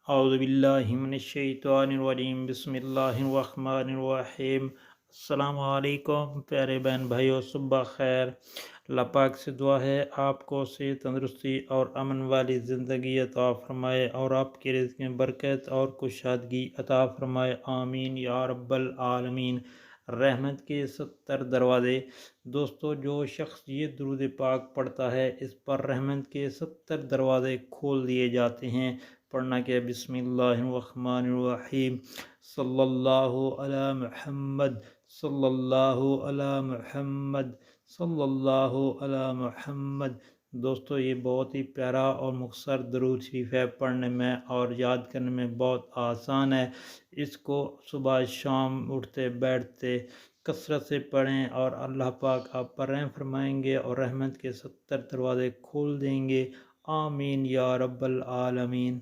اعوذ باللہ من الشیطان الرجیم، بسم اللہ الرحمن الرحیم۔ السلام علیکم پیارے بہن بھائیو، صبح خیر۔ اللہ پاک سے دعا ہے آپ کو صحت، تندرستی اور امن والی زندگی عطا فرمائے، اور آپ کے رزق میں برکت اور کشادگی عطا فرمائے، آمین یا رب العالمین۔ رحمت کے 70 دروازے۔ دوستو، جو شخص یہ درود پاک پڑھتا ہے اس پر رحمت کے 70 دروازے کھول دیے جاتے ہیں۔ پڑھنا کیا؟ بسم اللہ الرحمن الرحیم، صلی اللہ علی محمد، صلی اللہ علی محمد، صلی اللہ علی محمد۔ دوستو، یہ بہت ہی پیارا اور مختصر درود شریف ہے، پڑھنے میں اور یاد کرنے میں بہت آسان ہے۔ اس کو صبح شام اٹھتے بیٹھتے کثرت سے پڑھیں اور اللہ پاک آپ پر رحم فرمائیں گے اور رحمت کے 70 دروازے کھول دیں گے، آمین یا رب العالمین۔